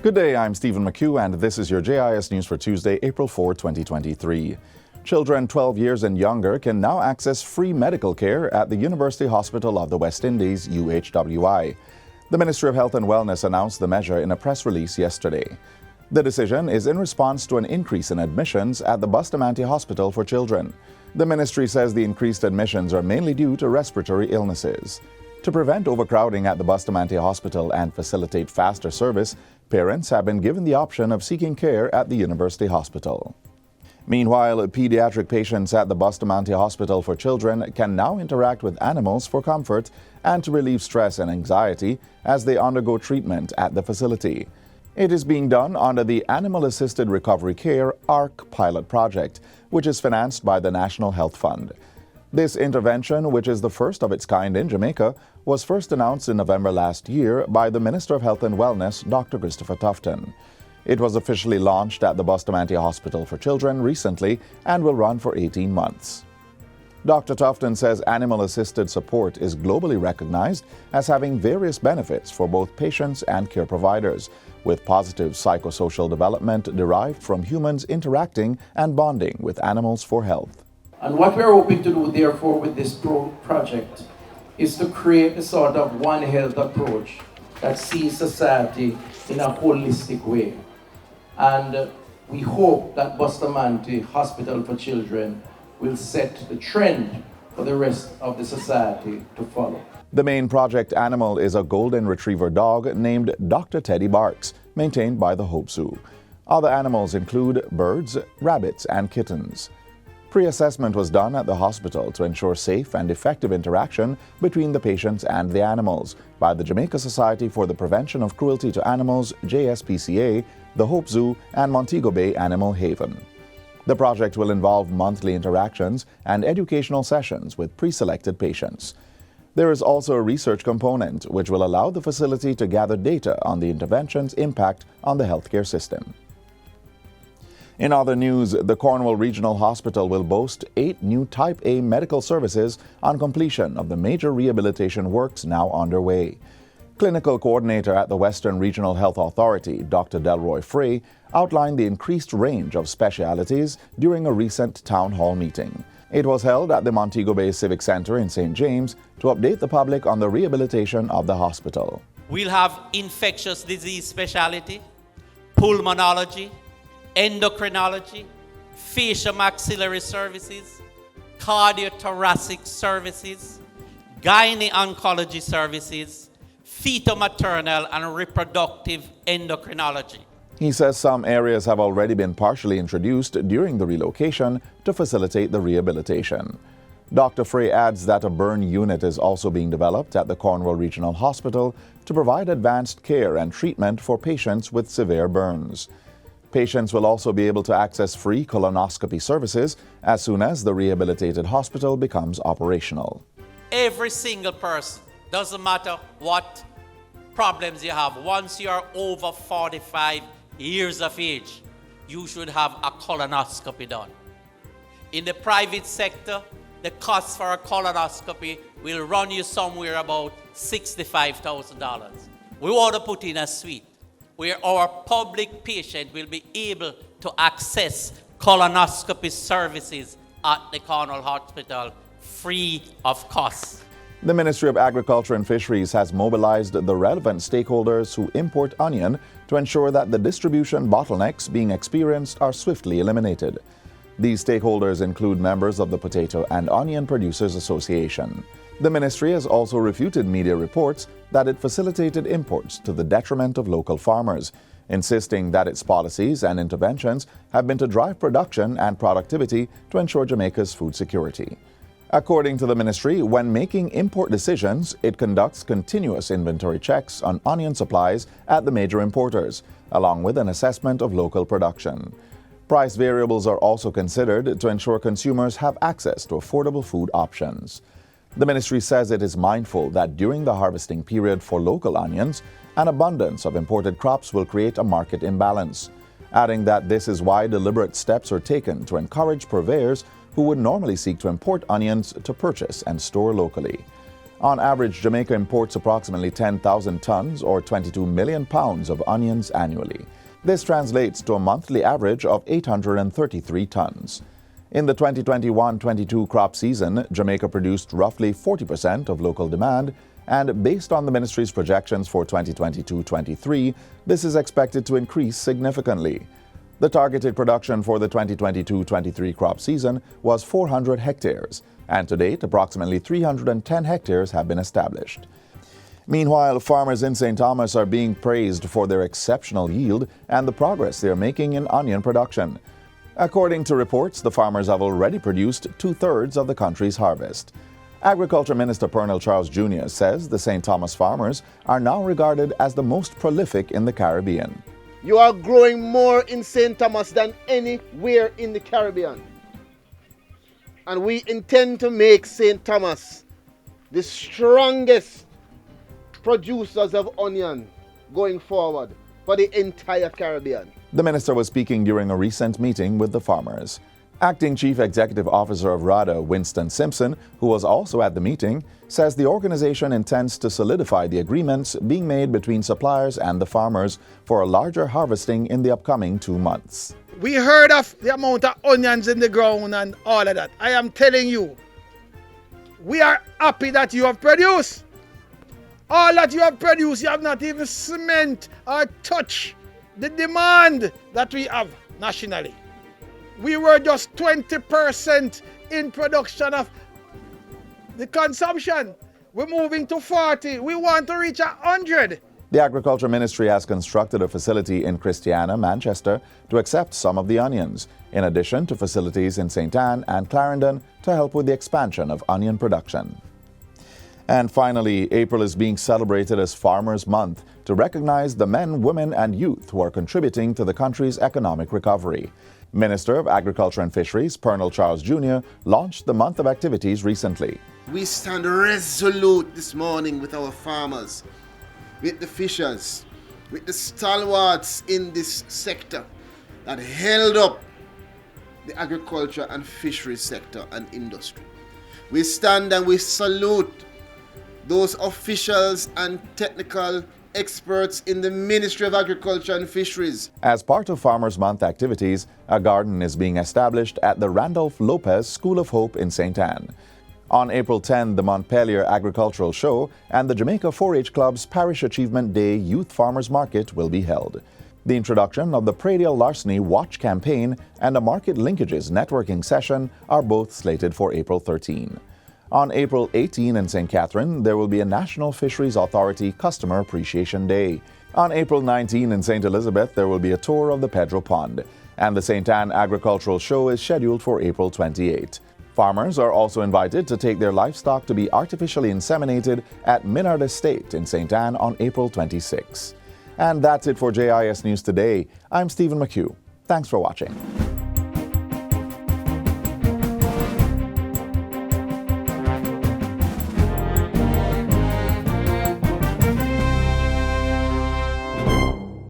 Good day, I'm Stephen McHugh, and this is your JIS News for Tuesday, April 4, 2023. Children 12 years and younger can now access free medical care at the University Hospital of the West Indies, UHWI. The Ministry of Health and Wellness announced the measure in a press release yesterday. The decision is in response to an increase in admissions at the Bustamante Hospital for Children. The ministry says the increased admissions are mainly due to respiratory illnesses. To prevent overcrowding at the Bustamante Hospital and facilitate faster service, parents have been given the option of seeking care at the University Hospital. Meanwhile, pediatric patients at the Bustamante Hospital for Children can now interact with animals for comfort and to relieve stress and anxiety as they undergo treatment at the facility. It is being done under the Animal Assisted Recovery Care ARC pilot project, which is financed by the National Health Fund. This intervention, which is the first of its kind in Jamaica, was first announced in November last year by the Minister of Health and Wellness, Dr. Christopher Tufton. It was officially launched at the Bustamante Hospital for Children recently and will run for 18 months. Dr. Tufton says animal-assisted support is globally recognized as having various benefits for both patients and care providers, with positive psychosocial development derived from humans interacting and bonding with animals for health. And what we're hoping to do, therefore, with this project is to create a sort of One Health approach that sees society in a holistic way. And we hope that Bustamante Hospital for Children will set the trend for the rest of the society to follow. The main project animal is a golden retriever dog named Dr. Teddy Barks, maintained by the Hope Zoo. Other animals include birds, rabbits, and kittens. Pre-assessment was done at the hospital to ensure safe and effective interaction between the patients and the animals by the Jamaica Society for the Prevention of Cruelty to Animals, JSPCA, the Hope Zoo, and Montego Bay Animal Haven. The project will involve monthly interactions and educational sessions with pre-selected patients. There is also a research component which will allow the facility to gather data on the intervention's impact on the healthcare system. In other news, the Cornwall Regional Hospital will boast 8 new Type A medical services on completion of the major rehabilitation works now underway. Clinical Coordinator at the Western Regional Health Authority, Dr. Delroy Frey, outlined the increased range of specialities during a recent town hall meeting. It was held at the Montego Bay Civic Center in St. James to update the public on the rehabilitation of the hospital. We'll have infectious disease specialty, pulmonology, endocrinology, facial-maxillary services, cardiothoracic services, gyne-oncology services, fetal-maternal and reproductive endocrinology. He says some areas have already been partially introduced during the relocation to facilitate the rehabilitation. Dr. Frey adds that a burn unit is also being developed at the Cornwall Regional Hospital to provide advanced care and treatment for patients with severe burns. Patients will also be able to access free colonoscopy services as soon as the rehabilitated hospital becomes operational. Every single person, doesn't matter what problems you have, once you are over 45 years of age, you should have a colonoscopy done. In the private sector, the cost for a colonoscopy will run you somewhere about $65,000. We want to put in a suite where our public patient will be able to access colonoscopy services at the Cornwall Hospital free of cost. The Ministry of Agriculture and Fisheries has mobilized the relevant stakeholders who import onion to ensure that the distribution bottlenecks being experienced are swiftly eliminated. These stakeholders include members of the Potato and Onion Producers Association. The ministry has also refuted media reports that it facilitated imports to the detriment of local farmers, insisting that its policies and interventions have been to drive production and productivity to ensure Jamaica's food security. According to the ministry, when making import decisions, it conducts continuous inventory checks on onion supplies at the major importers, along with an assessment of local production. Price variables are also considered to ensure consumers have access to affordable food options. The ministry says it is mindful that during the harvesting period for local onions, an abundance of imported crops will create a market imbalance, adding that this is why deliberate steps are taken to encourage purveyors who would normally seek to import onions to purchase and store locally. On average, Jamaica imports approximately 10,000 tons or 22 million pounds of onions annually. This translates to a monthly average of 833 tons. In the 2021-22 crop season, Jamaica produced roughly 40% of local demand, and based on the ministry's projections for 2022-23, this is expected to increase significantly. The targeted production for the 2022-23 crop season was 400 hectares, and to date, approximately 310 hectares have been established. Meanwhile, farmers in St. Thomas are being praised for their exceptional yield and the progress they are making in onion production. According to reports, the farmers have already produced 2/3 of the country's harvest. Agriculture Minister Pernell Charles Jr. says the St. Thomas farmers are now regarded as the most prolific in the Caribbean. You are growing more in St. Thomas than anywhere in the Caribbean. And we intend to make St. Thomas the strongest producers of onion going forward for the entire Caribbean. The minister was speaking during a recent meeting with the farmers. Acting Chief Executive Officer of RADA, Winston Simpson, who was also at the meeting, says the organization intends to solidify the agreements being made between suppliers and the farmers for a larger harvesting in the upcoming 2 months. We heard of the amount of onions in the ground and all of that. I am telling you, we are happy that you have produced. All that you have produced, you have not even cement or touch the demand that we have nationally. We were just 20% in production of the consumption. We're moving to 40. We want to reach 100. The Agriculture Ministry has constructed a facility in Christiana, Manchester, to accept some of the onions, in addition to facilities in St. Anne and Clarendon to help with the expansion of onion production. And finally, April is being celebrated as Farmers' Month to recognize the men, women, and youth who are contributing to the country's economic recovery. Minister of Agriculture and Fisheries, Pernell Charles Jr., launched the month of activities recently. We stand resolute this morning with our farmers, with the fishers, with the stalwarts in this sector that held up the agriculture and fisheries sector and industry. We stand and we salute those officials and technical experts in the Ministry of Agriculture and Fisheries. As part of Farmers' Month activities, a garden is being established at the Randolph Lopez School of Hope in St. Anne. On April 10, the Montpelier Agricultural Show and the Jamaica 4-H Club's Parish Achievement Day Youth Farmers Market will be held. The introduction of the Pradial Larceny Watch campaign and a Market Linkages networking session are both slated for April 13. On April 18 in St. Catherine, there will be a National Fisheries Authority Customer Appreciation Day. On April 19 in St. Elizabeth, there will be a tour of the Pedro Pond. And the St. Anne Agricultural Show is scheduled for April 28. Farmers are also invited to take their livestock to be artificially inseminated at Minard Estate in St. Anne on April 26. And that's it for JIS News Today. I'm Stephen McHugh. Thanks for watching.